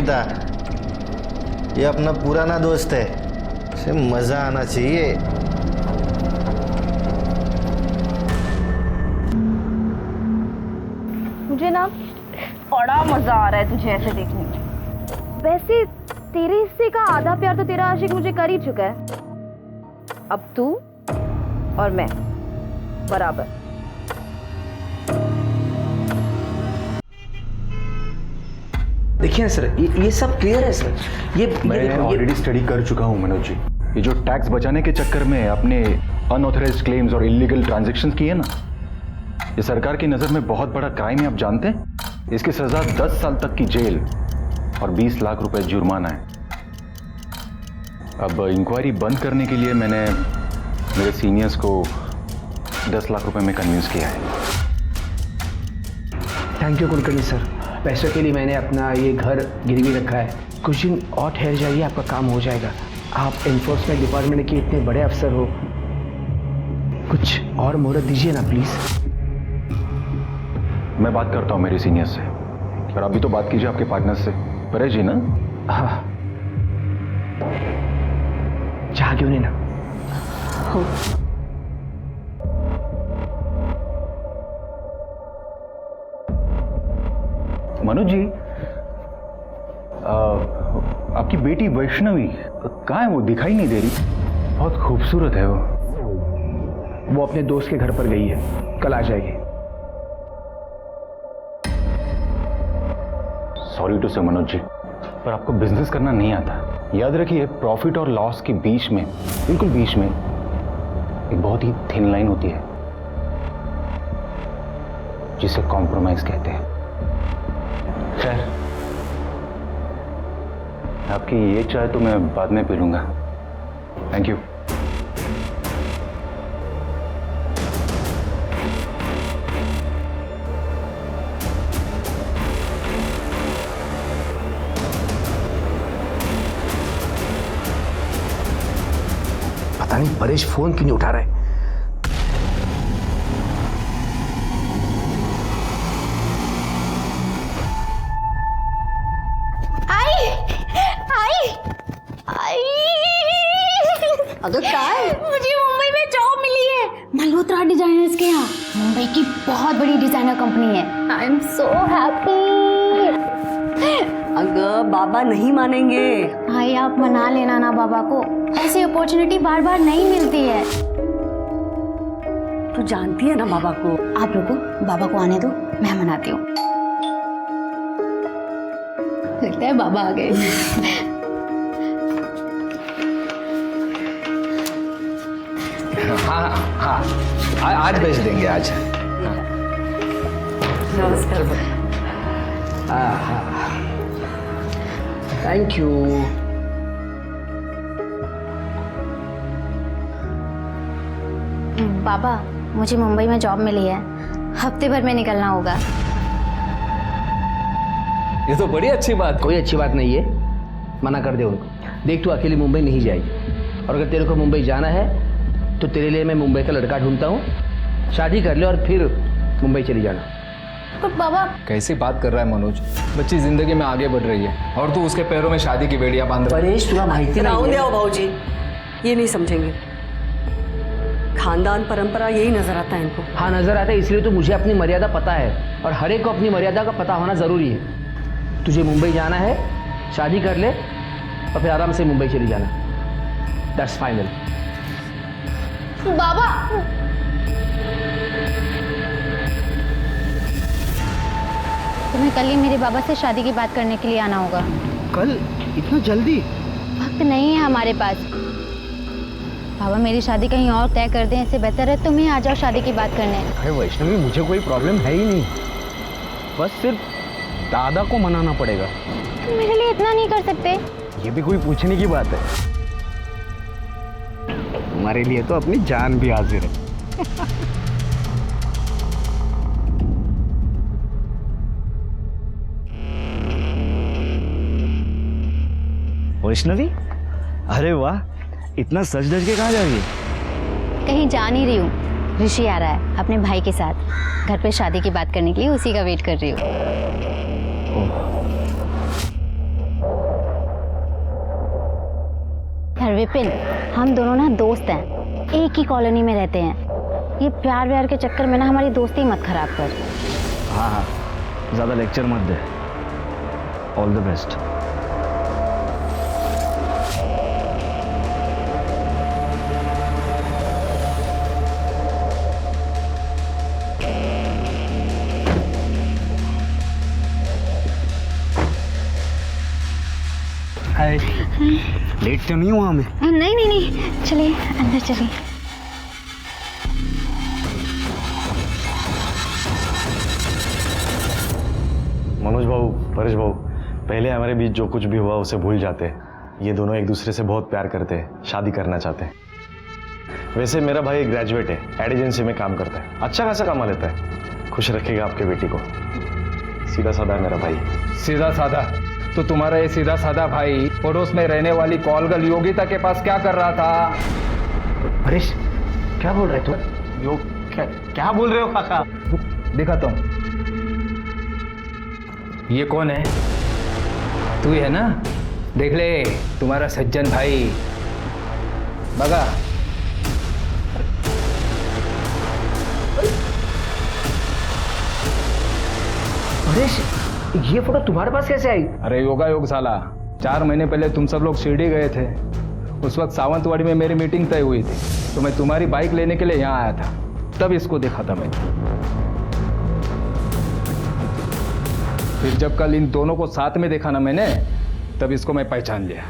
था, ये अपना पुराना दोस्त है, इसे मजा आना चाहिए। मुझे ना बड़ा मजा आ रहा है तुझे ऐसे देखने में। वैसे तेरे हिस्से का आधा प्यार तो तेरा आशिक मुझे कर ही चुका है, अब तू और मैं बराबर। देखिए सर, ये सब क्लियर है सर। मैं ऑलरेडी स्टडी कर चुका हूँ मनोज जी। ये जो टैक्स बचाने के चक्कर में आपने अनऑथराइज्ड क्लेम्स और इलीगल ट्रांजैक्शंस किए ना, ये सरकार की नज़र में बहुत बड़ा क्राइम है, आप जानते हैं। इसकी सजा 10 साल तक की जेल और 20 लाख रुपए जुर्माना है। अब इंक्वायरी बंद करने के लिए मैंने मेरे सीनियर्स को 10 लाख रुपए में कन्विंस किया है। Thank you Kulkarni sir. पैसों के लिए मैंने अपना ये घर गिरवी रखा है। कुछ दिन और ठहर जाइए, आपका काम हो जाएगा। आप एनफोर्समेंट डिपार्टमेंट के इतने बड़े अफसर हो, कुछ और मोहलत दीजिए ना प्लीज। मैं बात करता हूँ मेरे सीनियर्स से, और अभी तो बात कीजिए आपके पार्टनर से, परेश जी ना। हाँ, चाह क्यों नहीं ना। हो। मनोज जी, आपकी बेटी वैष्णवी कहाँ है? वो दिखाई नहीं दे रही, बहुत खूबसूरत है वो अपने दोस्त के घर पर गई है, कल आ जाएगी। सॉरी टू से मनोज जी, पर आपको बिजनेस करना नहीं आता। याद रखिए, प्रॉफिट और लॉस के बीच में, बिल्कुल बीच में एक बहुत ही थिन लाइन होती है, जिसे कॉम्प्रोमाइज कहते हैं। खैर, आपकी ये चाय तो मैं बाद में पी लूंगा। Thank you. पता नहीं परेश फोन क्यों नहीं उठा रहा है। अगर काय मुझे मुंबई में जॉब मिली है, मल्होत्रा डिजाइनर्स के यहाँ। मुंबई की बहुत बड़ी डिजाइनर कंपनी है। I am so happy. अगर बाबा नहीं मानेंगे। भाई आप मना लेना ना बाबा को, ऐसी अपॉर्चुनिटी बार बार नहीं मिलती है। तू जानती है ना बाबा को। आप रुको, बाबा को आने दो, मैं मनाती हूँ। लगता है बाबा आ गए। हाँ हाँ, आज भेज देंगे आज। नमस्कार। हाँ हाँ, थैंक यू। बाबा, मुझे मुंबई में जॉब मिली है, हफ्ते भर में निकलना होगा। ये तो बड़ी अच्छी बात। कोई अच्छी बात नहीं है, मना कर दे उनको। देख, तू अकेली मुंबई नहीं जाएगी, और अगर तेरे को मुंबई जाना है तो तेरे लिए मैं मुंबई का लड़का ढूंढता हूँ। शादी कर ले और फिर मुंबई चली जाना। पर बाबा, कैसी बात कर रहा है मनोज? बच्ची जिंदगी में आगे बढ़ रही है और तू उसके पैरों में शादी की बेड़ियां बांध रहा है। परेश, तुला माहिती नहीं है। भाऊजी, ये नहीं समझेंगे। खानदान परंपरा यही नजर आता है इनको। हाँ, नजर आता है, इसलिए तो मुझे अपनी मर्यादा पता है, और हर एक को अपनी मर्यादा का पता होना जरूरी है। तुझे मुंबई जाना है, शादी कर ले और फिर आराम से मुंबई चली जाना। That's final. बाबा, तुम्हें कल ही मेरे बाबा से शादी की बात करने के लिए आना होगा। कल? इतना जल्दी? वक्त नहीं है हमारे पास। बाबा, मेरी शादी कहीं और तय कर दें, इससे बेहतर है तुम ही आ जाओ शादी की बात करने। अरे वैष्णवी, मुझे कोई प्रॉब्लम है ही नहीं, बस सिर्फ दादा को मनाना पड़ेगा। तुम मेरे लिए इतना नहीं कर सकते? ये भी कोई पूछने की बात है? तुम्हारे लिए तो अपनी जान भी हाजिर है। वैष्णवी, अरे वाह, इतना सज धज के कहाँ जा रही है? कहीं जा नहीं रही हूँ, ऋषि आ रहा है अपने भाई के साथ घर पे शादी की बात करने के लिए, उसी का वेट कर रही हूँ। विपिन, हम दोनों ना दोस्त हैं, एक ही कॉलोनी में रहते हैं। ये प्यार व्यार के चक्कर में ना हमारी दोस्ती मत खराब कर। हाँ हाँ, ज़्यादा लेक्चर मत दे। All the best. Hi, late तो नहीं हुआ मैं? नहीं नहीं नहीं, चलिए अंदर चलिए। मनोज बाबू, परेश बाबू, पहले हमारे बीच जो कुछ भी हुआ उसे भूल जाते हैं। ये दोनों एक दूसरे से बहुत प्यार करते हैं, शादी करना चाहते हैं। वैसे मेरा भाई ग्रेजुएट है, एड एजेंसी में काम करता है, अच्छा खासा कमा लेता है। खुश रखेगा आपके बेटी को। सीधा साधा है मेरा भाई। सीधा साधा? तो तुम्हारा ये सीधा साधा भाई पड़ोस में रहने वाली कॉलगर्ल योगिता के पास क्या कर रहा था? परेश, क्या बोल रहे तू? यो क्या बोल रहे हो काका? दिखाता हूँ। ये कौन है? तू ही है ना? देख ले, तुम्हारा सज्जन भाई। बगा। परेश, ये फोटो तुम्हारे पास कैसे आई? अरे योगा योग साला, 4 महीने पहले तुम सब लोग शिरडी गए थे। उस वक्त सावंतवाड़ी में मेरी मीटिंग तय हुई थी, तो मैं तुम्हारी बाइक लेने के लिए यहाँ आया था। तब इसको देखा था मैंने। फिर जब कल इन दोनों को साथ में देखा ना मैंने, तब इसको मैं पहचान लिया।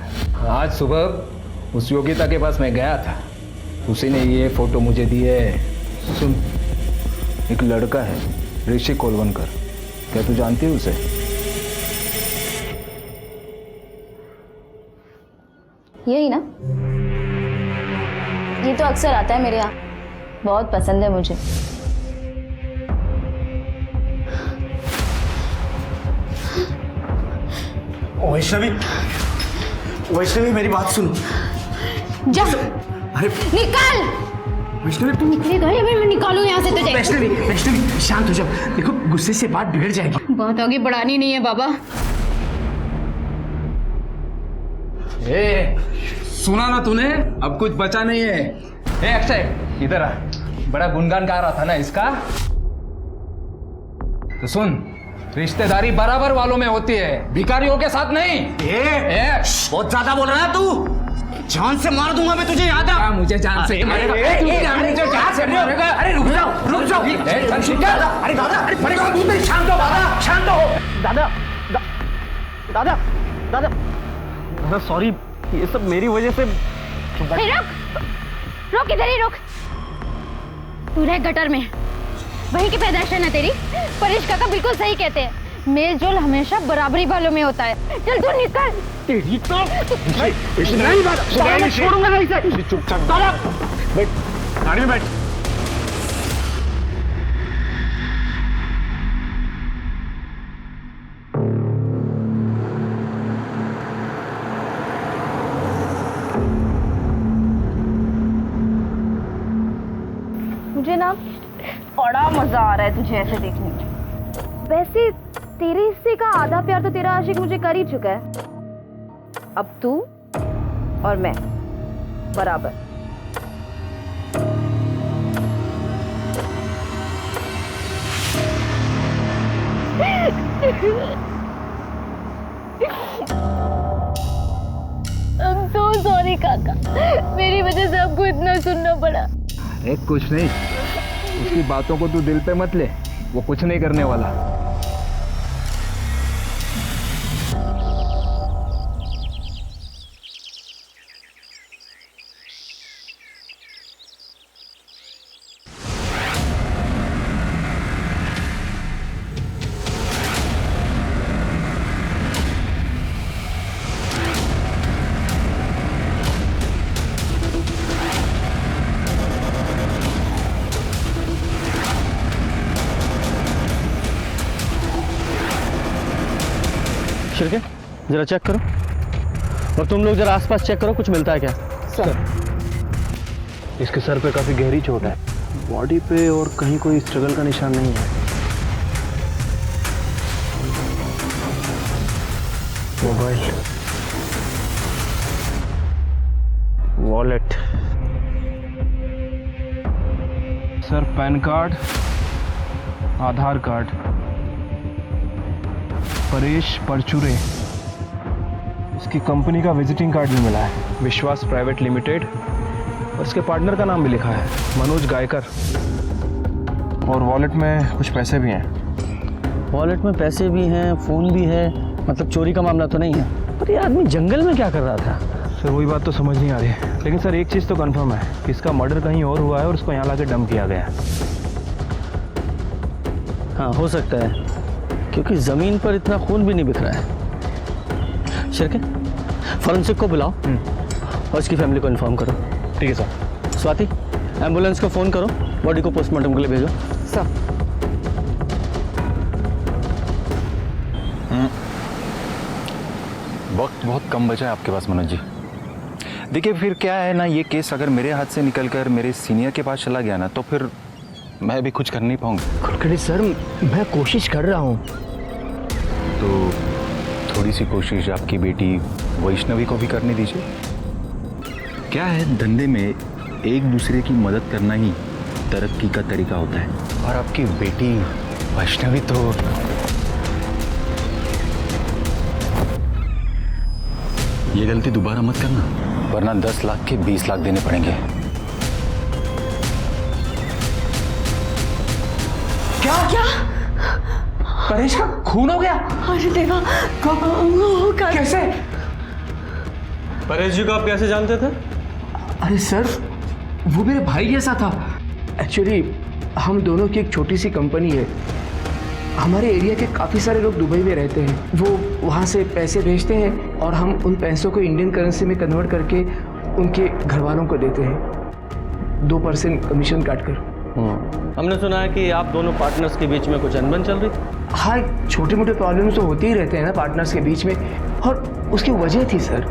आज सुबह उस योगिता के पास मैं गया था, उसी ने ये फोटो मुझे दी है। सुन, एक लड़का है ऋषि कोलवनकर, क्या तू जानती है उसे? यही ना, ये तो अक्सर आता है मेरे यहाँ, बहुत पसंद है मुझे। वैष्णवी, वैष्णवी मेरी बात सुनो। जा, अरे निकाल। वैष्णवी, तू निकलेगा या फिर मैं निकालूं यहाँ से तुझे? वैष्णवी, वैष्णवी शांत हो जाओ। देखो, गुस्से से बात बिगड़ जाएगी। बात आगे बढ़ानी नहीं है बाबा। ए, सुना ना तूने? अब कुछ बचा नहीं है। ए अक्षय, इधर आ। बड़ा गुणगान गा रहा था ना इसका। तो सुन, रिश्तेदारी बराबर वालों में होती है, भिखारियों के साथ नहीं। बहुत ज्यादा बोल रहा है तू। जान से मार दूंगा मैं तुझे, याद रख। मुझे जान से मारेगा। अरे रुक जाओ, रुक जाओ। अरे दादा, अरे परेशान तू नहीं। शांत हो दादा, शांत हो। दादा, दादा, दादा, दादा सॉरी, ये सब मेरी वजह से। रुक इधर ही रुक। तू रह गटर में, वही की पैदाइश है ना तेरी। परेश काका बिल्कुल सही कहते हैं, मेल जोल हमेशा बराबरी वालों में होता है। चल तू निकल। तेरी तो नहीं बात छोड़ूंगा नहीं इसे। चुपचाप दादा बैठ, गाड़ी में बैठ। मुझे ना बड़ा मजा आ रहा है तुझे ऐसे देखने में। वैसे तेरे हिस्से का आधा प्यार तो तेरा आशिक मुझे कर ही चुका है। अब तू और मैं बराबर। I'm so sorry काका, मेरी वजह से आपको इतना सुनना पड़ा। अरे कुछ नहीं, उसकी बातों को तू दिल पे मत ले, वो कुछ नहीं करने वाला। शिरके, जरा चेक करो। और तुम लोग जरा आसपास चेक करो, कुछ मिलता है क्या? सर, इसके सर पे काफी गहरी चोट है, बॉडी पे और कहीं कोई स्ट्रगल का निशान नहीं है। Mobile, wallet. Sir PAN card, Aadhaar card, Paresh Parchure, इसकी कंपनी का विजिटिंग कार्ड भी मिला है, विश्वास प्राइवेट लिमिटेड, और इसके पार्टनर का नाम भी लिखा है, मनोज गायकर। और वॉलेट में कुछ पैसे भी हैं। वॉलेट में पैसे भी हैं, फ़ोन भी है, मतलब चोरी का मामला तो नहीं है। पर ये आदमी जंगल में क्या कर रहा था? सर वही बात तो समझ नहीं आ रही है, लेकिन सर एक चीज़ तो कंफर्म है कि इसका मर्डर कहीं और हुआ है और उसको यहाँ लाके डंप किया गया है। हाँ हो सकता है, क्योंकि ज़मीन पर इतना खून भी नहीं बिखरा है। शिरके, फॉरेंसिक को बुलाओ और इसकी फैमिली को इन्फॉर्म करो। ठीक है सर। स्वाति, एम्बुलेंस को फ़ोन करो, बॉडी को पोस्टमार्टम के लिए भेजो। सर वक्त बहुत कम बचा है आपके पास मनोज जी। देखिए फिर क्या है ना, ये केस अगर मेरे हाथ से निकलकर मेरे सीनियर के पास चला गया ना, तो फिर मैं भी कुछ कर नहीं पाऊंगा। कुलकर्णी सर, मैं कोशिश कर रहा हूँ। तो थोड़ी सी कोशिश आपकी बेटी वैष्णवी को भी करने दीजिए। क्या है, धंधे में एक दूसरे की मदद करना ही तरक्की का तरीका होता है। और आपकी बेटी वैष्णवी तो ये गलती दोबारा मत करना, वरना 10 लाख के 20 लाख देने पड़ेंगे। क्या क्या परेश का खून हो गया? अरे देवा, कैसे? परेश जी को आप कैसे जानते थे? अरे सर, वो मेरे भाई जैसा था। एक्चुअली हम दोनों की एक छोटी सी कंपनी है। हमारे एरिया के काफ़ी सारे लोग दुबई में रहते हैं। वो वहाँ से पैसे भेजते हैं और हम उन पैसों को इंडियन करेंसी में कन्वर्ट करके उनके घर वालों को देते हैं 2% कमीशन काट कर। हमने सुना है कि आप दोनों पार्टनर्स के बीच में कुछ अनबन चल रही थी। हाँ, छोटे मोटे प्रॉब्लम्स तो होते ही रहते हैं ना पार्टनर्स के बीच में, और उसकी वजह थी सर।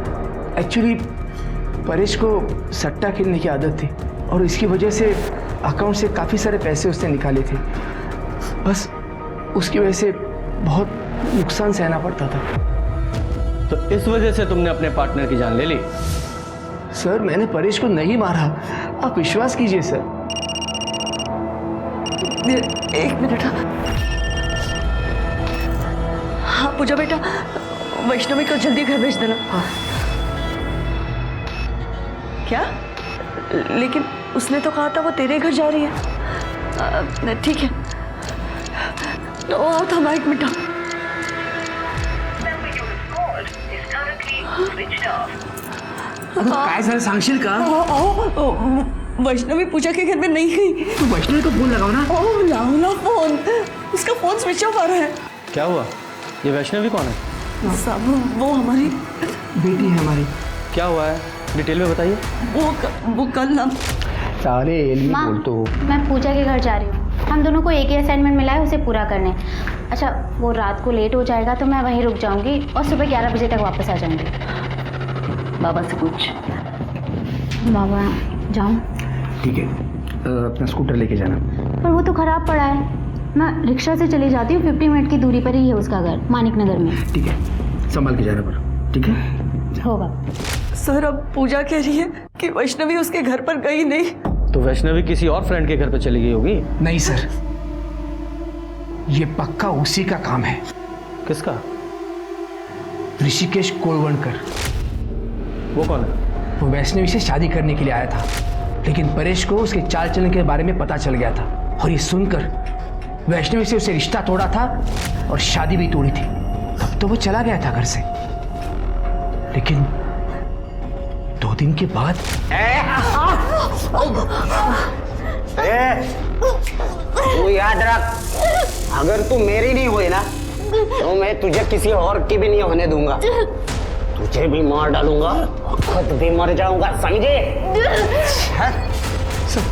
एक्चुअली परेश को सट्टा खेलने की आदत थी और इसकी वजह से अकाउंट से काफ़ी सारे पैसे उसने निकाले थे। बस उसकी वजह से बहुत नुकसान सहना पड़ता था। तो इस वजह से तुमने अपने पार्टनर की जान ले ली? सर मैंने परेश को नहीं मारा, आप विश्वास कीजिए सर। एक मिनट। हाँ पूजा बेटा, वैष्णवी को जल्दी घर भेज देना। हाँ। क्या? लेकिन उसने तो कहा था वो तेरे घर जा रही है। ठीक है, तो थांबा एक मिनट। काय झालं सांगशील का? वैष्णवी पूजा के घर में नहीं गई। तू वैष्णवी को फोन लगाओ ना। लाओ ना फोन, उसका फोन स्विच ऑफ आ रहा है। क्या हुआ? ये वैष्णवी कौन है? साहब वो हमारी बेटी है हमारी। क्या हुआ है, डिटेल में बताइए। वो कल ना साले एलियन माँ, बोल तो। मैं पूजा के घर जा रही हूँ। हम दोनों को एक ही असाइनमेंट मिला है, उसे पूरा करने। अच्छा, वो रात को लेट हो जाएगा तो मैं वहीं रुक जाऊंगी और सुबह 11 बजे तक वापस आ जाऊंगी। बाबा से पूछ। बाबा जाऊँ? ठीक है, अपना स्कूटर लेके जाना। पर वो तो खराब पड़ा है। मैं रिक्शा से चली जाती हूँ, 50 मिनट की दूरी पर ही है उसका घर, मानिक नगर में। ठीक है, संभाल के जाना पर। ठीक है, होगा। सर अब पूजा कह रही है कि वैष्णवी उसके घर पर गई नहीं। तो वैष्णवी किसी और फ्रेंड के घर पे चली गई होगी। नहीं सर, ये पक्का उसी का काम है। किसका? ऋषिकेश कोलवणकर। वो कौन है? वो वैष्णवी से शादी करने के लिए आया था, लेकिन परेश को उसके चाल चलन के बारे में पता चल गया था और ये सुनकर वैष्णवी से उसे रिश्ता तोड़ा था और शादी भी तोड़ी थी। तब तो वो चला गया था घर से, लेकिन 2 दिन के बाद तू याद रख, अगर तू मेरी नहीं हुई ना तो मैं तुझे किसी और की भी नहीं होने दूंगा। तुझे भी मार डालूंगा और खुद भी मर जाऊंगा, समझे? सर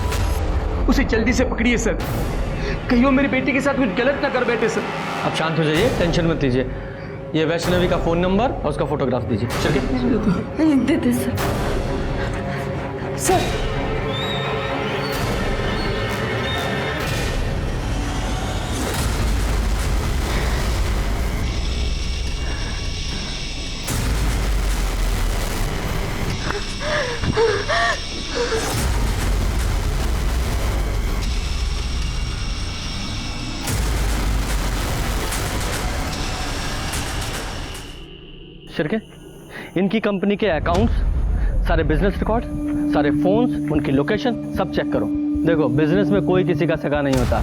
उसे जल्दी से पकड़िए सर, कहीं वो मेरी बेटी के साथ कुछ गलत ना कर बैठे सर। अब शांत हो जाइए, टेंशन मत लीजिए। ये वैष्णवी का फोन नंबर और उसका फोटोग्राफ दीजिए। चलिए देते सर। सर शिरके, इनकी कंपनी के अकाउंट्स, सारे बिजनेस रिकॉर्ड, सारे फोन्स, उनकी लोकेशन सब चेक करो। देखो, बिजनेस में कोई किसी का सगा नहीं होता,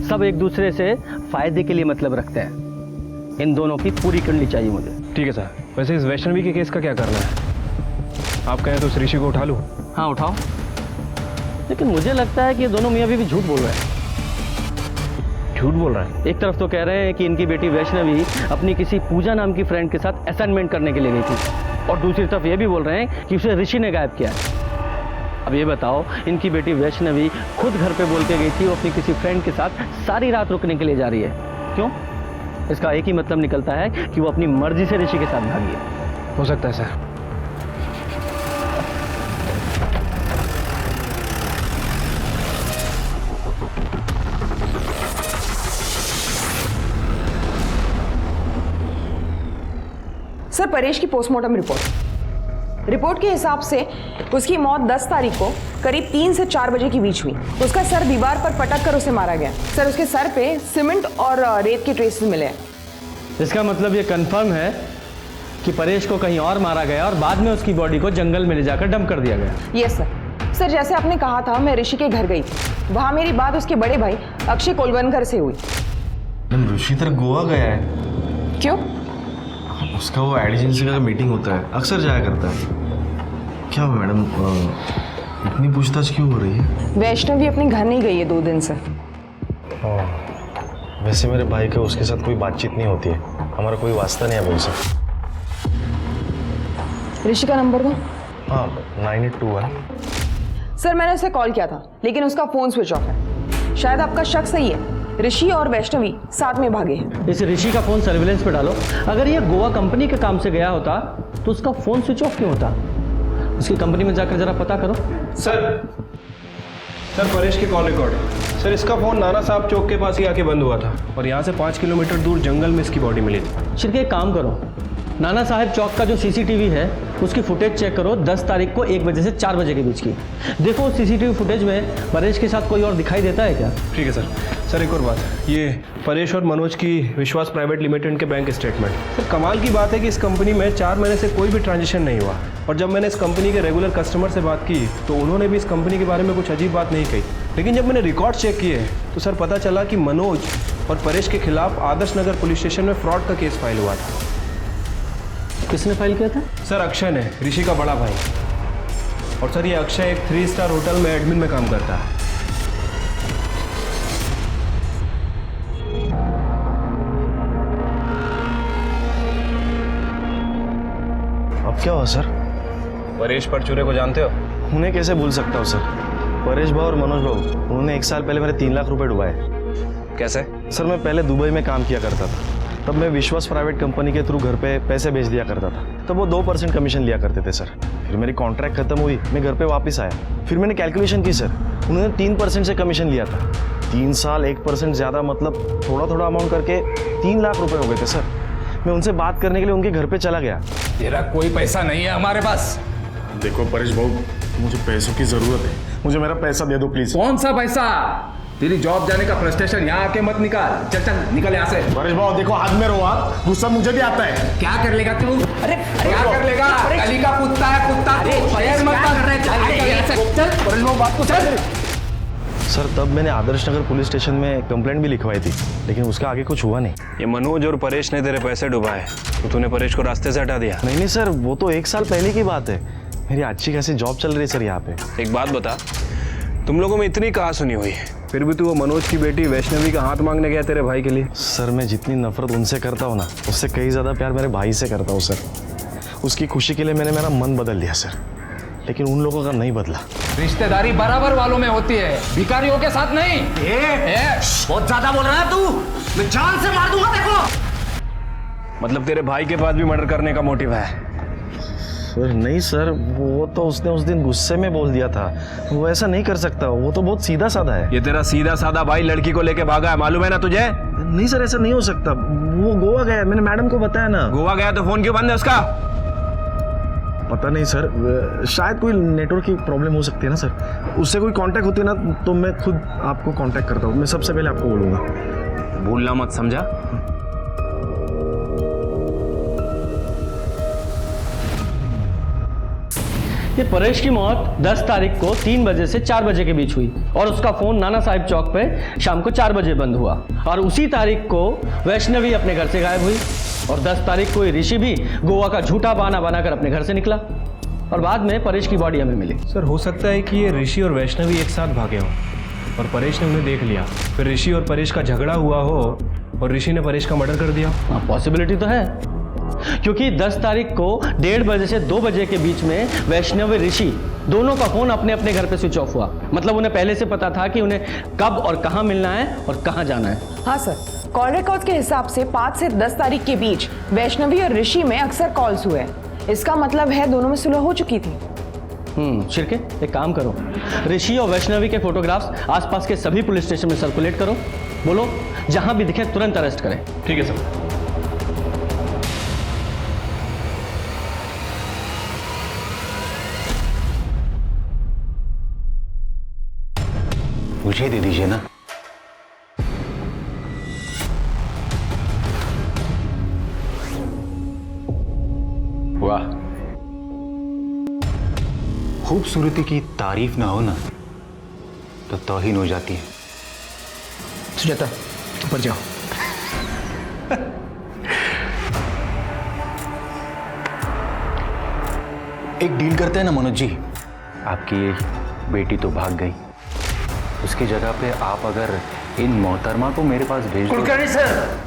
सब एक दूसरे से फायदे के लिए मतलब रखते हैं। इन दोनों की पूरी कुंडली चाहिए मुझे। ठीक है सर। वैसे इस वैष्णवी के केस का क्या करना है? आप कहें तो उस ऋषि को उठा लूँ? हाँ उठाओ, लेकिन मुझे लगता है कि ये दोनों मियाँ बीवी झूठ बोल रहे हैं। झूठ बोल रहा है? एक तरफ तो कह रहे हैं कि इनकी बेटी वैष्णवी अपनी किसी पूजा नाम की फ्रेंड के साथ असाइनमेंट करने के लिए गई थी, और दूसरी तरफ ये भी बोल रहे हैं कि उसे ऋषि ने गायब किया है। अब ये बताओ, इनकी बेटी वैष्णवी खुद घर पे बोल के गई थी वो अपनी किसी फ्रेंड के साथ सारी रात रुकने के लिए जा रही है। क्यों? इसका एक ही मतलब निकलता है कि वो अपनी मर्जी से ऋषि के साथ भागी है। हो सकता है सर। सर, परेश की पोस्टमार्टम रिपोर्ट के हिसाब से उसकी मौत 10 तारीख को करीब 3 से 4 बजे के बीच हुई। उसका सर दीवार पर पटक कर उसे मारा गया। सर, उसके सर पे सीमेंट और रेत के ट्रेसेस मिले हैं। इसका मतलब ये कंफर्म है कि परेश को कहीं और मारा गया और बाद में उसकी बॉडी को जंगल में ले जाकर डंप कर दिया गया। Yes sir. सर, जैसे आपने कहा था, मैं ऋषि के घर गई थी। वहां मेरी बात उसके बड़े भाई अक्षय कोलवनकर से हुई। ऋषि तर गोवा गया है। क्यों? उसका वो एड एजेंसी का मीटिंग होता है, अक्सर जाया करता है। क्या हुआ मैडम, इतनी पूछताछ क्यों हो रही है? वैष्णवी अपने घर नहीं गई है 2 दिन से। वैसे मेरे भाई का उसके साथ कोई बातचीत नहीं होती है, हमारा कोई वास्ता नहीं है वो से। ऋषि का नंबर दो। हाँ, 9821। सर, मैंने उसे कॉल किया था, लेकिन उसका फोन स्विच ऑफ है। शायद आपका शक सही है, ऋषि और वैष्णवी साथ में भागे हैं। इस ऋषि का फोन सर्विलेंस पे डालो। अगर ये गोवा कंपनी के काम से गया होता तो उसका फोन स्विच ऑफ क्यों होता? उसकी कंपनी में जाकर जरा पता करो। सर, परेश के कॉल रिकॉर्ड। सर, इसका फोन नाना साहब चौक के पास ही आके बंद हुआ था और यहाँ से 5 किलोमीटर दूर जंगल में इसकी बॉडी मिली थी। शिरके, एक काम करो, नाना साहब चौक का जो सीसीटीवी है उसकी फुटेज चेक करो 10 तारीख को 1 बजे से 4 बजे के बीच की। देखो उस सीसीटीवी फुटेज में परेश के साथ कोई और दिखाई देता है क्या? ठीक है सर। सर, एक और बात, ये परेश और मनोज की विश्वास प्राइवेट लिमिटेड के बैंक स्टेटमेंट। सर, कमाल की बात है कि इस कंपनी में 4 महीने से कोई भी ट्रांजेक्शन नहीं हुआ, और जब मैंने इस कंपनी के रेगुलर कस्टमर से बात की तो उन्होंने भी इस कंपनी के बारे में कुछ अजीब बात नहीं कही। लेकिन जब मैंने रिकॉर्ड चेक किए तो सर पता चला कि मनोज और परेश के खिलाफ आदर्श नगर पुलिस स्टेशन में फ्रॉड का केस फाइल हुआ था। किसने फाइल किया था? सर, अक्षय ने, ऋषि का बड़ा भाई। और सर, ये अक्षय एक 3 स्टार होटल में एडमिन में काम करता है। अब क्या हुआ सर? परेश परचूरे को जानते हो? उन्हें कैसे भूल सकता हूँ सर? परेश भाऊ और मनोज भाऊ, उन्होंने 1 साल पहले मेरे 3 लाख रुपए डुबाए। कैसे? सर, मैं पहले दुबई में काम किया करता था, तब मैं विश्वास प्राइवेट कंपनी के थ्रू घर पे पैसे भेज दिया करता था। तब वो 2% कमीशन लिया करते थे सर। फिर मेरी कॉन्ट्रैक्ट खत्म हुई, मैं घर पे वापस आया। फिर मैंने कैलकुलेशन की सर, उन्होंने 3% से कमीशन लिया था। 3 साल 1% ज़्यादा, मतलब थोड़ा थोड़ा अमाउंट करके 3 लाख रुपए हो गए थे सर। मैं उनसे बात करने के लिए उनके घर पे चला गया। तेरा कोई पैसा नहीं है हमारे पास। देखो परेश भाऊ, मुझे पैसों की ज़रूरत है, मुझे मेरा पैसा दे दो प्लीज़। कौन सा पैसा? तेरी जॉब जाने का फ्रस्ट्रेशन यहाँ आके मत निकाल। चल चल निकल यहाँ से। परेश भाऊ देखो, हाथ में रहो आप, गुस्सा मुझे भी आता है। क्या कर लेगा तू? अरे क्या कर लेगा? गली का कुत्ता है, कुत्ता। शहर मत कर रहे। चल निकल यहाँ से। चल परेश भाऊ, बात को चल। सर, तब मैंने आदर्श नगर पुलिस स्टेशन में कंप्लेंट भी लिखवाई थी, लेकिन उसका आगे कुछ हुआ नहीं। ये मनोज और परेश ने तेरे पैसे डुबाए तो तूने परेश को रास्ते से हटा दिया? नहीं सर, वो तो 1 साल पहले की बात है। मेरी अच्छी खासी जॉब चल रही है सर यहाँ पे। एक बात बता, तुम लोगों में इतनी कहा सुनी हुई है, फिर भी तू वो मनोज की बेटी वैष्णवी का हाथ मांगने गया तेरे भाई के लिए? सर, मैं जितनी नफरत उनसे करता हूँ ना, उससे कई ज़्यादा प्यार मेरे भाई से करता हूँ सर। उसकी खुशी के लिए मैंने मेरा मन बदल लिया सर, लेकिन उन लोगों का नहीं बदला। रिश्तेदारी बराबर वालों में होती है, भिखारियों के साथ नहीं। बहुत ज्यादा बोल रहा है तू, मैं जान से मार दूंगा। देखो, मतलब तेरे भाई के बाद भी मर्डर करने का मोटिव है? सर नहीं सर, वो तो उसने उस दिन गुस्से में बोल दिया था, वो ऐसा नहीं कर सकता, वो तो बहुत सीधा साधा है। ये तेरा सीधा साधा भाई लड़की को लेके भागा है, मालूम है ना तुझे? नहीं सर, ऐसा नहीं हो सकता, वो गोवा गया, मैंने मैडम को बताया ना। गोवा गया तो फोन क्यों बंद है उसका? पता नहीं सर, शायद कोई नेटवर्क की प्रॉब्लम हो सकती है ना सर। उससे कोई कांटेक्ट होती है ना तो मैं खुद आपको कांटेक्ट करता हूँ, मैं सबसे पहले आपको बोलूँगा। भूलना मत, समझा? ये परेश की मौत 10 तारीख को 3 बजे से 4 बजे के बीच हुई और उसका फोन नाना साहिब चौक पे शाम को 4 बजे बंद हुआ और उसी तारीख को वैष्णवी अपने घर से गायब हुई और 10 तारीख को ये ऋषि भी गोवा का झूठा बहाना बनाकर अपने घर से निकला और बाद में परेश की बॉडी हमें मिली। सर हो सकता है कि ये ऋषि और वैष्णवी एक साथ भागे हों और परेश ने उन्हें देख लिया, फिर ऋषि और परेश का झगड़ा हुआ हो और ऋषि ने परेश का मर्डर कर दिया। हाँ, पॉसिबिलिटी तो है क्योंकि 10 तारीख को 1:30 बजे से 2 बजे के बीच में वैष्णवी ऋषि दोनों का फोन अपने अपने घर पे स्विच ऑफ हुआ। मतलब उन्हें पहले से पता था कि उन्हें कब और कहां मिलना है और कहां जाना है। हाँ सर, कॉल रिकॉर्ड्स के हिसाब से 5 से 10 तारीख के बीच वैष्णवी और ऋषि में अक्सर कॉल्स हुए। इसका मतलब है दोनों में सुलह हो चुकी थी। शिरके एक काम करो, ऋषि और वैष्णवी के फोटोग्राफ्स आसपास के सभी पुलिस स्टेशन में सर्कुलेट करो। बोलो जहां भी दिखे तुरंत अरेस्ट करें। ठीक है सर। मुझे दे दीजिए ना। वाह, खूबसूरती की तारीफ ना हो ना तो तौहीन हो जाती है। सुजाता ऊपर जाओ। एक डील करते हैं ना मनोज जी, आपकी ये बेटी तो भाग गई, उसकी जगह पे आप अगर इन मोहतरमा को मेरे पास भेज दो। कुलकर्णी सर,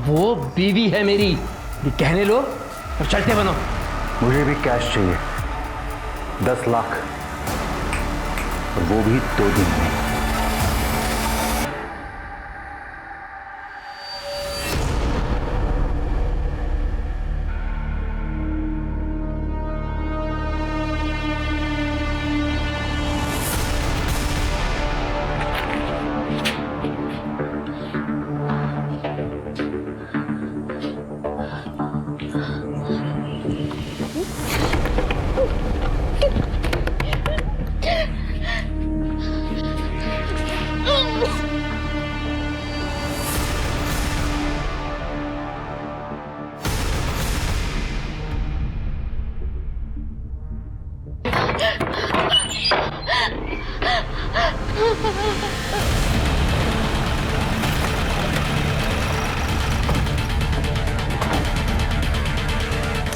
वो बीवी है मेरी, ये कहने लो और चलते बनो। मुझे भी कैश चाहिए 10 लाख, और वो भी 2 दिन में।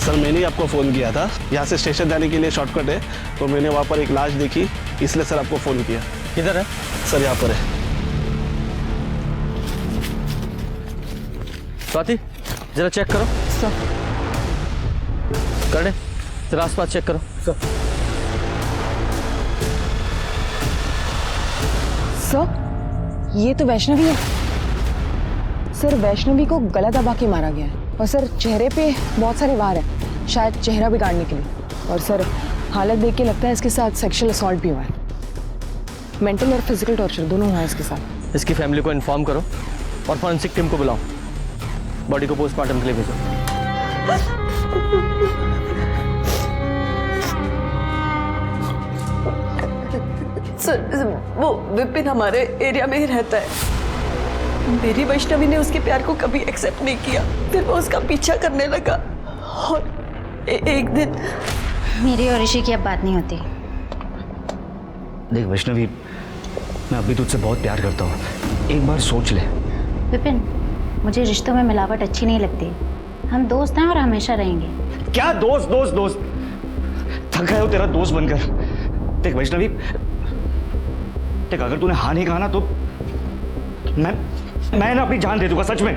सर मैंने ही आपको फ़ोन किया था, यहाँ से स्टेशन जाने के लिए शॉर्टकट है, तो मैंने वहाँ पर एक लाश देखी, इसलिए सर आपको फ़ोन किया। किधर है? सर यहाँ पर है। स्वाति जरा चेक करो। सर। कर दे, जरा आसपास चेक करो। सर ये तो वैष्णवी है। सर वैष्णवी को गला दबा के मारा गया है और सर चेहरे पे बहुत सारे वार हैं, शायद चेहरा बिगाड़ने के लिए। और सर हालत देख के लगता है इसके साथ सेक्सुअल असॉल्ट भी हुआ है, मेंटल और फिजिकल टॉर्चर दोनों हुआ है इसके साथ। इसकी फैमिली को इन्फॉर्म करो और फॉरेंसिक टीम को बुलाओ, बॉडी को पोस्टमार्टम के लिए भेजो। सर वो विपिन हमारे एरिया में ही रहता है। मेरी वैष्णवी ने उसके प्यार को कभी एक्सेप्ट नहीं किया, फिर वो उसका पीछा करने लगा और एक दिन। मेरी और ऋषि की अब बात नहीं होती। देख वैष्णवी, मैं अभी तुझसे बहुत प्यार करता हूँ, एक बार सोच ले। विपिन, मुझे रिश्तों में मिलावट अच्छी नहीं लगती। हम दोस्त हैं और हमेशा रहेंगे। क्या दोस्त दोस्त दोस्त, थक गए हो तेरा दोस्त बनकर। देख वैष्णवी, देख अगर तूने हाँ नहीं कहा ना तो मैं ना अपनी जान दे दूंगा, सच में।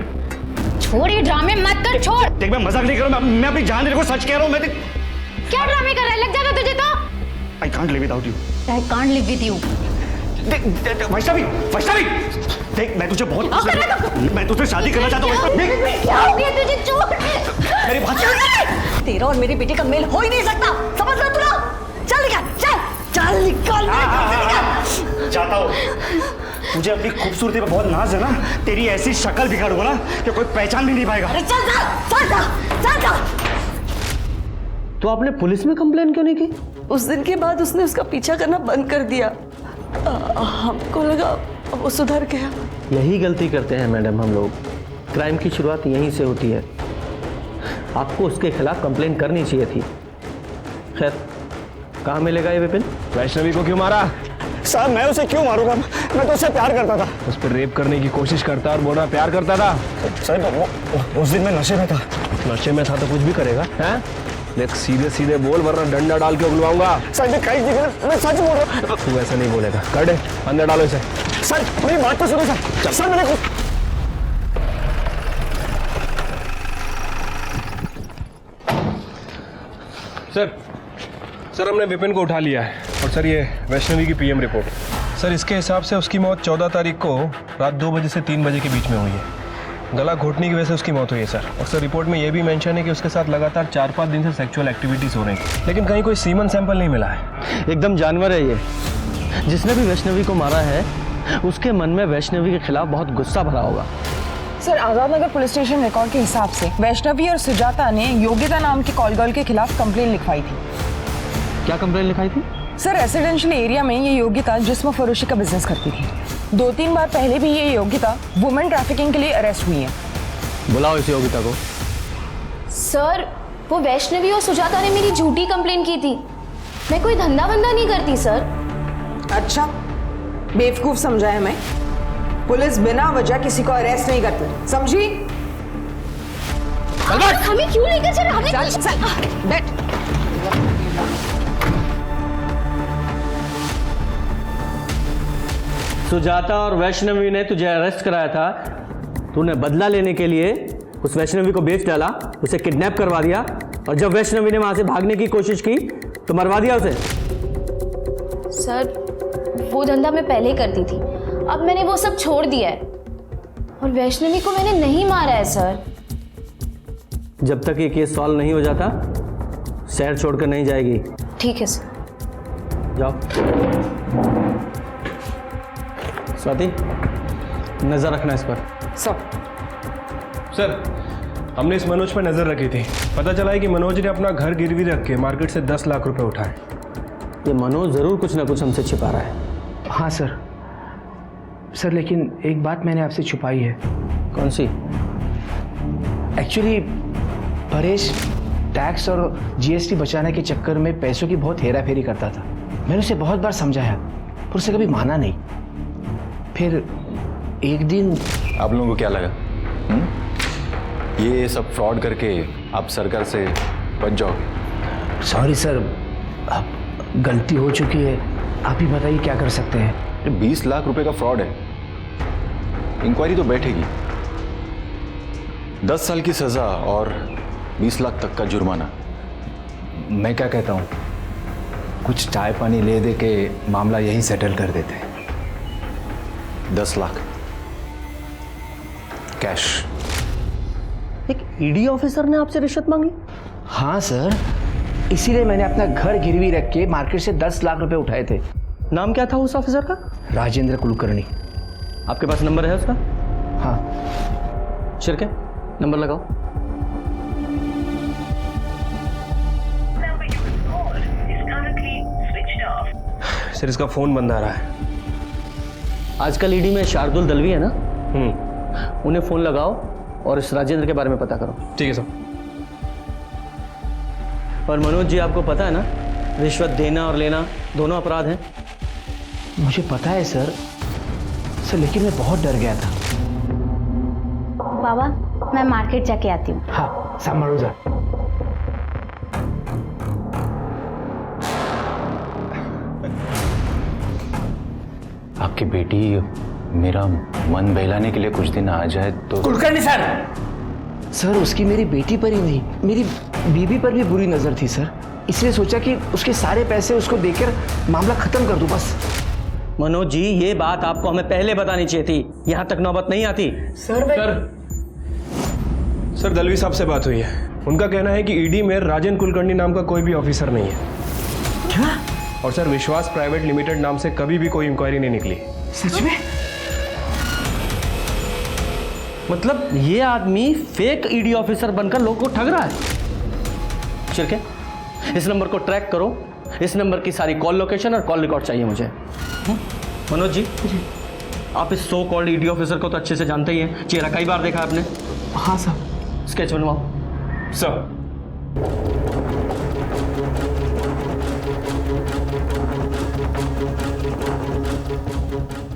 छोड़ ये ड्रामे मत कर, छोड़। देख मैं मजाक नहीं कर रहा हूँ, मैं अपनी जान देने को सच कह रहा हूँ। मैं क्या ड्रामे कर रहा है? लग जाता तुझे तो। I can't live without you. I can't live with you. देख वैष्णवी, वैष्णवी, देख मैं तुझे बहुत, मैं तुझसे शादी करना चाहता हूँ। क्या हो गया तुझे? छोड़ मेरी बात। तेरा और मेरी बेटी का मेल हो ही नहीं सकता, समझ रहा तू ना? चल निकल, चल चल निकल। चाहता हूँ मुझे अपनी खूबसूरती पर बहुत नाज है ना, तेरी ऐसी शक्ल बिगाड़ूंगा ना कि कोई पहचान भी नहीं पाएगा। अरे चल जा, चल जा, चल जा। तो आपने पुलिस में कंप्लेन क्यों नहीं की? उस दिन के बाद उसने उसका पीछा करना बंद कर दिया। हमको लगा वो सुधर गया। यही गलती करते हैं मैडम हम लोग, क्राइम की शुरुआत यहीं से होती है। आपको उसके खिलाफ कंप्लेन करनी चाहिए थी। खैर कहाँ मिलेगा ये विपिन? वैष्णवी को क्यों मारा? साहब मैं उसे क्यों मारूंगा? मैं तो उससे प्यार करता था। उस पर रेप करने की कोशिश करता और बोला प्यार करता था। साहब उस दिन मैं नशे में था। नशे में था तो कुछ भी करेगा हैं? देख सीधे सीधे बोल वरना डंडा डाल के उगलवाऊंगा। सर मैं कई जगह मैं सच बोल रहा हूँ। तू ऐसा नहीं बोलेगा। कर दे, अंदर डालो इसे। सर मेरी बात तो सुनो सर। सर मैंने कुछ सर हमने विपिन को उठा लिया है और सर ये वैष्णवी की पीएम रिपोर्ट। सर इसके हिसाब से उसकी मौत 14 तारीख को रात 2 बजे से 3 बजे के बीच में हुई है। गला घोटने की वजह से उसकी मौत हुई है सर। और सर रिपोर्ट में ये भी मेंशन है कि उसके साथ लगातार 4-5 दिन से सेक्सुअल एक्टिविटीज़ हो रही थी, लेकिन कहीं कोई सीमन सैंपल नहीं मिला है। एकदम जानवर है ये। जिसने भी वैष्णवी को मारा है उसके मन में वैष्णवी के खिलाफ बहुत गुस्सा भरा होगा। Sir Azad Nagar police station record के हिसाब से वैष्णवी और सुजाता ने योगिता नाम के कॉल गर्ल के खिलाफ कंप्लेन लिखवाई थी। क्या कंप्लेन लिखाई थी? सर रेसिडेंशियल एरिया में ये योगिता जिस्म फरोशी का बिजनेस करती थी। 2-3 बार पहले भी ये योगिता वुमेन ट्रैफिकिंग के लिए अरेस्ट हुई है। बुलाओ इस योगिता को। सर वो वैष्णवी और सुजाता ने मेरी झूठी कंप्लेन की थी। मैं कोई धंधा वंदा नहीं करती सर। अच्छा बेवकूफ समझा है मैं। पुलिस बिना वजह किसी को अरेस्ट नहीं करती, समझी? हमें क्यों लेकर चल रहे? चल बैठ। सुजाता और वैष्णवी ने तुझे अरेस्ट कराया था। तूने बदला लेने के लिए उस वैष्णवी को बेच डाला, उसे किडनैप करवा दिया और जब वैष्णवी ने वहां से भागने की कोशिश की तो मरवा दिया उसे। सर वो धंधा मैं पहले करती थी, अब मैंने वो सब छोड़ दिया है और वैष्णवी को मैंने नहीं मारा है सर। जब तक ये केस सॉल्व नहीं हो जाता शहर छोड़कर नहीं जाएगी। ठीक है सर। जाओ। स्वाति नजर रखना इस पर। सर हमने इस मनोज पर नजर रखी थी। पता चला है कि मनोज ने अपना घर गिरवी रख के मार्केट से 10 लाख रुपए उठाए। ये मनोज जरूर कुछ ना कुछ हमसे छिपा रहा है। हाँ सर। सर लेकिन एक बात मैंने आपसे छुपाई है। कौन सी? एक्चुअली परेश टैक्स और जीएसटी बचाने के चक्कर में पैसों की बहुत हेरा फेरी करता था। मैंने उसे बहुत बार समझाया पर उसे कभी माना नहीं। फिर एक दिन आप लोगों को क्या लगा? ये सब फ्रॉड करके आप सरकार से बच जाओगे? सॉरी सर, अब गलती हो चुकी है। आप ही बताइए क्या कर सकते हैं। 20 लाख रुपए का फ्रॉड है। इंक्वायरी तो बैठेगी। 10 साल की सजा और 20 लाख तक का जुर्माना। मैं क्या कहता हूँ, कुछ चाय पानी ले दे के मामला यहीं सेटल कर देते हैं। 10 लाख कैश। एक ईडी ऑफिसर ने आपसे रिश्वत मांगी? हाँ सर, इसीलिए मैंने अपना घर गिरवी रख के मार्केट से 10 लाख रुपए उठाए थे। नाम क्या था उस ऑफिसर का? राजेंद्र कुलकर्णी। आपके पास नंबर है उसका? हाँ। शिरके नंबर लगाओ। सर इसका फोन बंद आ रहा है। आजकल ईडी में शार्दुल दलवी है ना, उन्हें फोन लगाओ और इस राजेंद्र के बारे में पता करो। ठीक है सर। और मनोज जी आपको पता है ना, रिश्वत देना और लेना दोनों अपराध हैं। मुझे पता है सर लेकिन मैं बहुत डर गया था। बाबा मैं मार्केट जाके आती हूँ। हाँ संभालो जा। आपकी बेटी मेरा मन बहलाने के लिए कुछ दिन आ जाए तो। कुलकर्णी सर उसकी मेरी बेटी पर ही नहीं मेरी बीबी पर भी बुरी नजर थी सर, इसलिए सोचा कि उसके सारे पैसे उसको देकर मामला खत्म कर दूं बस। मनोज जी ये बात आपको हमें पहले बतानी चाहिए थी, यहां तक नौबत नहीं आती। सर दलवी साहब से बात हुई है। उनका कहना है कि ईडी में राजन कुलकर्णी नाम का कोई भी ऑफिसर नहीं है। क्या? और सर विश्वास प्राइवेट लिमिटेड नाम से कभी भी कोई इंक्वायरी नहीं निकली। सच में? मतलब ये आदमी फेक ईडी ऑफिसर बनकर लोगों को ठग रहा है। शिरके इस नंबर को ट्रैक करो, इस नंबर की सारी कॉल लोकेशन और कॉल रिकॉर्ड चाहिए मुझे। मनोज जी आप इस सो कॉल्ड ईडी ऑफिसर को तो अच्छे से जानते ही हैं, चेहरा कई बार देखा आपने। हाँ सर। स्केच बनवाओ। सर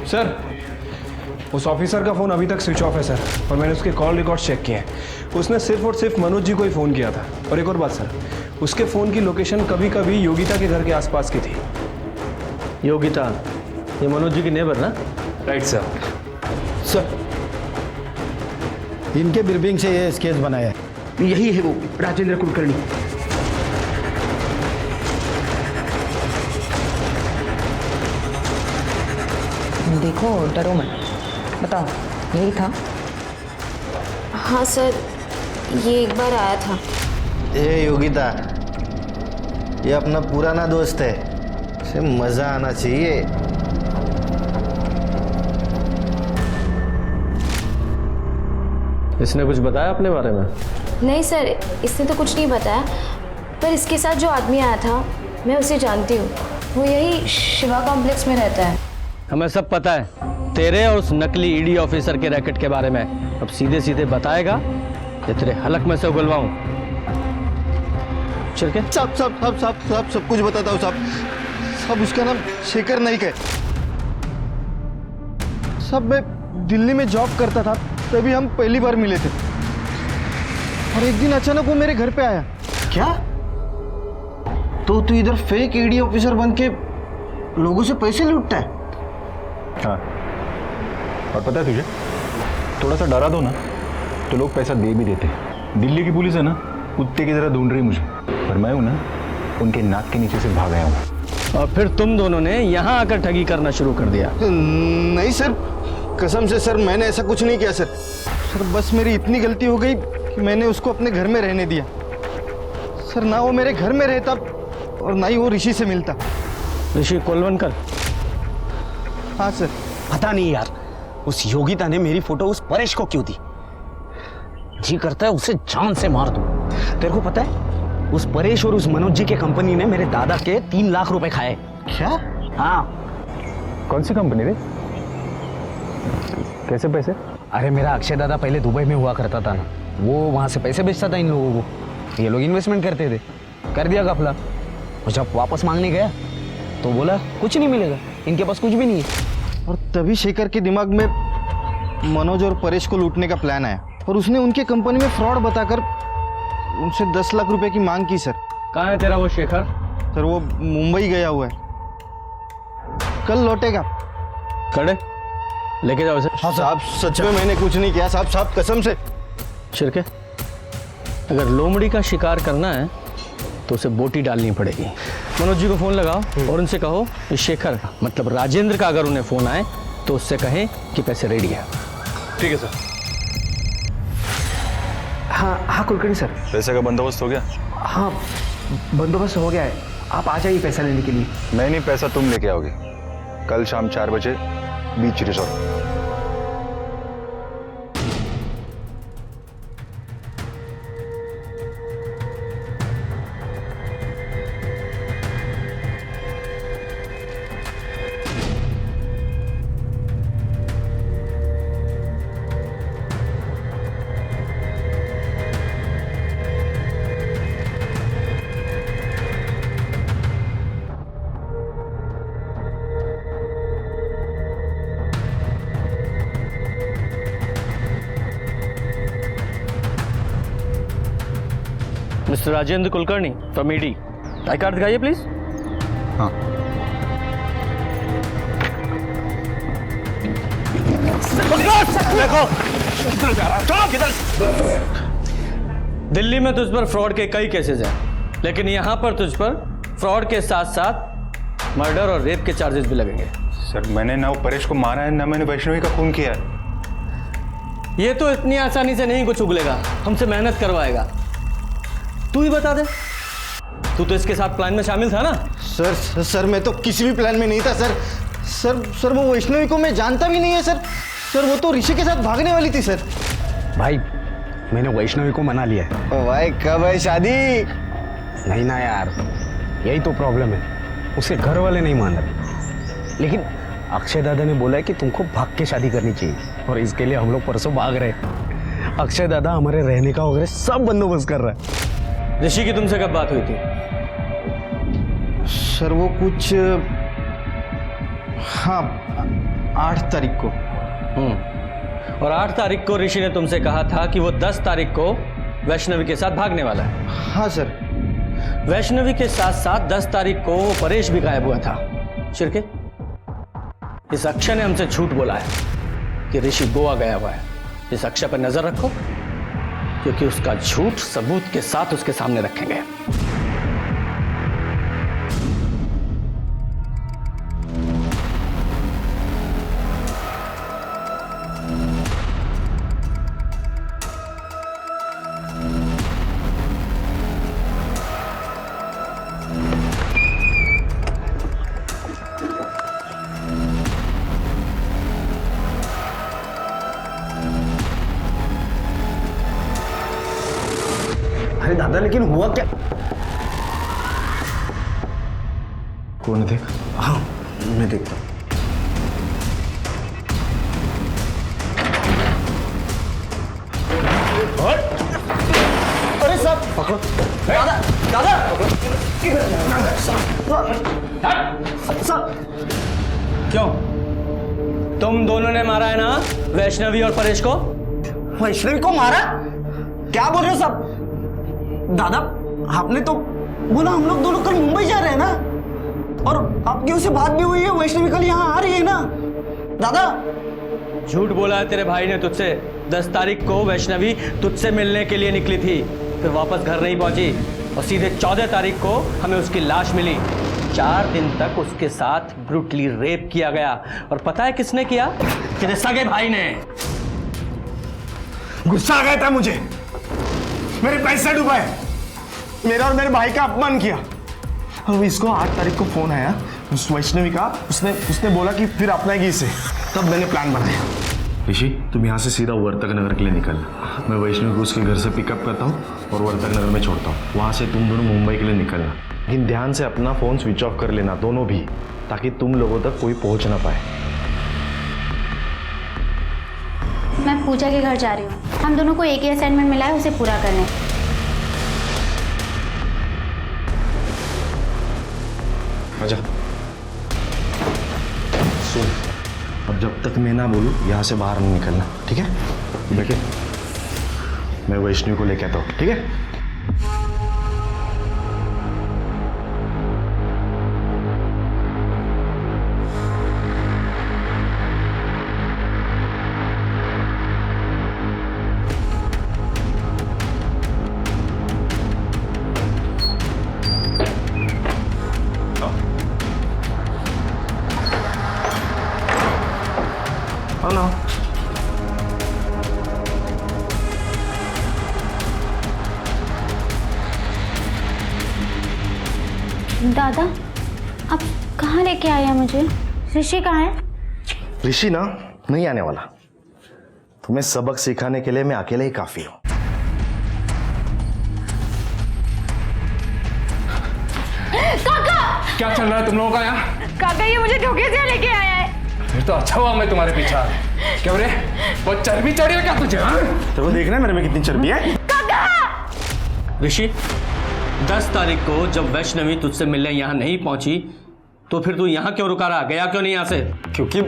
सर उस ऑफिसर का फ़ोन अभी तक स्विच ऑफ है सर, और मैंने उसके कॉल रिकॉर्ड चेक किए हैं। उसने सिर्फ और सिर्फ मनोज जी को ही फ़ोन किया था। और एक और बात सर, उसके फ़ोन की लोकेशन कभी कभी योगिता के घर के आसपास की थी। योगिता, ये मनोज जी की नेबर ना? Right sir. सर, इनके ब्रीफिंग से ये स्केच बनाया है। यही है वो राजेंद्र कुलकर्णी। देखो, डरो मत, बताओ यही था? हाँ सर, ये एक बार आया था। ए योगिता, ये अपना पुराना दोस्त है, इसे मजा आना चाहिए। इसने कुछ बताया अपने बारे में? नहीं सर, इसने तो कुछ नहीं बताया, पर इसके साथ जो आदमी आया था मैं उसे जानती हूँ। वो यही शिवा कॉम्प्लेक्स में रहता है। हमें सब पता है तेरे और उस नकली ईडी ऑफिसर के रैकेट के बारे में। अब सीधे सीधे बताएगा या तेरे हलक में से उगलवाऊं? चिरके सब कुछ बताता हूँ साहब। सब उसका नाम शेखर नाइक है। सब मैं दिल्ली में जॉब करता था, तभी हम पहली बार मिले थे। और एक दिन अचानक वो मेरे घर पे आया। क्या? तो तू इधर फेक ईडी ऑफिसर बन के लोगों से पैसे लूटता है? हाँ, और पता है तुझे, थोड़ा सा डरा दो ना तो लोग पैसा दे भी देते। दिल्ली की पुलिस है ना, कुत्ते की तरह ढूंढ रही मुझे, पर मैं हूं ना, उनके नाक के नीचे से भाग आया हूं। और फिर तुम दोनों ने यहाँ आकर ठगी करना शुरू कर दिया? नहीं सर, कसम से सर, मैंने ऐसा कुछ नहीं किया सर। सर बस मेरी इतनी गलती हो गई कि मैंने उसको अपने घर में रहने दिया। सर ना वो मेरे घर में रहता और ना ही वो ऋषि से मिलता। ऋषि कोलवनकर? हाँ सर। पता नहीं यार, उस योगिता ने मेरी फोटो उस परेश को क्यों दी? जी करता है उसे जान से मार दूं। तेरे को पता है, उस परेश और उस मनोज जी के कंपनी ने मेरे दादा के 3 लाख रुपए खाए। क्या? हाँ। कौन सी कंपनी रे? कैसे पैसे? अरे मेरा अक्षय दादा पहले दुबई में हुआ करता था ना, वो वहां से पैसे बेचता था इन लोगों को। ये लोग इन्वेस्टमेंट करते थे, कर दिया घपला। और जब वापस मांगने गया तो बोला कुछ नहीं मिलेगा, इनके पास कुछ भी नहीं है। और तभी शेखर के दिमाग में मनोज और परेश को लूटने का प्लान आया और उसने उनके कंपनी में फ्रॉड बताकर उनसे 10 लाख रुपए की मांग की सर। कहाँ है तेरा वो शेखर? सर वो मुंबई गया हुआ है, कल लौटेगा। खड़े लेके जाओ इसे। साहब सच में मैंने कुछ नहीं किया साहब, साहब कसम से। शिरके, अगर लोमड़ी का शिकार करना है तो उसे बोटी डालनी पड़ेगी। मनोज जी को फोन लगाओ और उनसे कहो कि शेखर मतलब राजेंद्र का अगर उन्हें फोन आए तो उससे कहें कि पैसे रेडी है। ठीक है सर। हाँ कुलकर्णी सर। पैसे का बंदोबस्त हो गया? हाँ, बंदोबस्त हो गया है, आप आ जाइए पैसा लेने के लिए। मैं नहीं, पैसा तुम लेके आओगे कल शाम 4 बजे बीच resort. Mister Rajendra Kulkarni from ED, I card दिखाइए प्लीज। हाँ। देखो दिल्ली में तुझ पर फ्रॉड के कई केसेस हैं, लेकिन यहाँ पर तुझ पर फ्रॉड के साथ साथ मर्डर और रेप के चार्जेस भी लगेंगे। सर मैंने ना वो परेश को मारा है, ना मैंने वैष्णवी का खून किया है। ये तो इतनी आसानी से नहीं कुछ उगलेगा, हमसे मेहनत करवाएगा। तू ही बता दे, तू तो इसके साथ प्लान में शामिल था ना? सर मैं तो किसी भी प्लान में नहीं था सर। सर वो वैष्णवी को मैं जानता भी नहीं है सर। सर वो तो ऋषि के साथ भागने वाली थी सर। भाई मैंने वैष्णवी को मना लिया है। भाई कब है शादी? नहीं ना यार, यही तो प्रॉब्लम है, उसके घर वाले नहीं मान रहे। लेकिन अक्षय दादा ने बोला है कि तुमको भाग के शादी करनी चाहिए, और इसके लिए हम लोग परसों भाग रहे हैं। अक्षय दादा हमारे रहने का वगैरह सब बंदोबस्त कर रहा है। ऋषि की तुमसे कब बात हुई थी? सर वो कुछ हाँ 8 तारीख को। और 8 तारीख को ऋषि ने तुमसे कहा था कि वो 10 तारीख को वैष्णवी के साथ भागने वाला है। हाँ सर। वैष्णवी के साथ साथ 10 तारीख को वो परेश भी गायब हुआ था। शिरके, इस अक्षय ने हमसे झूठ बोला है कि ऋषि गोवा गया हुआ है। इस अक्षय पर नजर रखो, क्योंकि उसका झूठ सबूत के साथ उसके सामने रखेंगे। अरे दादा, लेकिन हुआ क्या? कौन देख? हाँ, मैं देखता हूँ। अरे साहब पकड़ो। दादा दादा क्यों? तुम दोनों ने मारा है ना वैष्णवी और परेश को? वैष्णवी को मारा? क्या बोल रहे हो सब? दादा, आपने तो बोला हम लोग दोनों कल मुंबई जा रहे हैं ना, और आपकी उससे बात भी हुई है, वैष्णवी कल यहाँ आ रही है ना। दादा झूठ बोला है तेरे भाई ने तुझसे। 10 तारीख को वैष्णवी तुझसे मिलने के लिए निकली थी, फिर वापस घर नहीं पहुंची और सीधे 14 तारीख को हमें उसकी लाश मिली। 4 दिन तक उसके साथ ब्रूटली रेप किया गया। और पता है किसने किया? तेरे सगे भाई ने। गुस्सा आ गया था मुझे, मेरे पैसे डुबाए, मेरा और मेरे भाई का अपमान किया। और इसको 8 तारीख को फोन आया उस वैष्णवी का, उसने बोला कि फिर अपनाएगी इसे, तब मैंने प्लान बनाया। ऋषि, तुम यहाँ से सीधा वर्तक नगर के लिए निकलना। मैं वैष्णवी को उसके घर से पिकअप करता हूँ और वर्तक नगर में छोड़ता हूँ। वहाँ से तुम दोनों मुंबई के लिए निकलना, लेकिन ध्यान से अपना फोन स्विच ऑफ कर लेना, दोनों भी, ताकि तुम लोगों तक कोई पहुँच ना पाए। मैं पूजा के घर जा रही हूँ। हम दोनों को एक ही असाइनमेंट मिला है, उसे पूरा करने। आजा। सुन, अब जब तक मैं ना बोलूँ यहाँ से बाहर नहीं निकलना, ठीक है? देखिए, मैं वैष्णवी को लेके आता हूँ, ठीक है? दादा, आप कहाँ लेके आए हैं मुझे? ऋषि कहाँ है? ऋषि ना नहीं आने वाला। तुम्हें सबक सिखाने के लिए मैं अकेले ही काफी हूँ। काका! क्या चल रहा है तुम लोगों का यहाँ? काका, ये मुझे धोखे से लेके आया है। फिर तो अच्छा हुआ मैं तुम्हारे पीछे आ गया। क्या बोले? वो चर्बी चढ़ी है क्या तुझे? तो देखना है मेरे में कितनी चर्बी है। काका! ऋषि, 10 तारीख को जब वैष्णवी तुझसे मिलने यहाँ नहीं पहुंची, तो फिर तू यहाँ क्यों रुका रहा? गया क्यों नहीं यहाँ से? क्योंकि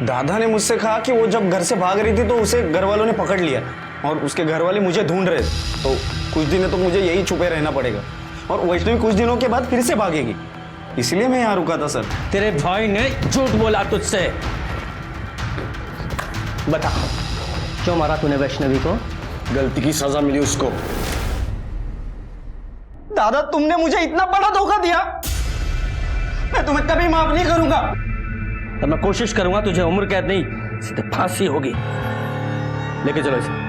दादा ने मुझसे कहा कि वो जब घर से भाग रही थी तो उसे घर वालों ने पकड़ लिया और उसके घर वाले मुझे ढूंढ रहे थे, तो कुछ दिनों तो मुझे यही छुपे रहना पड़ेगा और वैष्णवी कुछ दिनों के बाद फिर से भागेगी, इसलिए मैं यहाँ रुका था सर। तेरे भाई ने झूठ बोला तुझसे। बता, क्यों मारा तूने वैष्णवी को? गलती की सजा मिली उसको। दादा, तुमने मुझे इतना बड़ा धोखा दिया, मैं तुम्हें कभी माफ नहीं करूंगा। तब मैं कोशिश करूंगा तुझे उम्र कैद नहीं, सीधे फांसी होगी। लेके चलो इसे।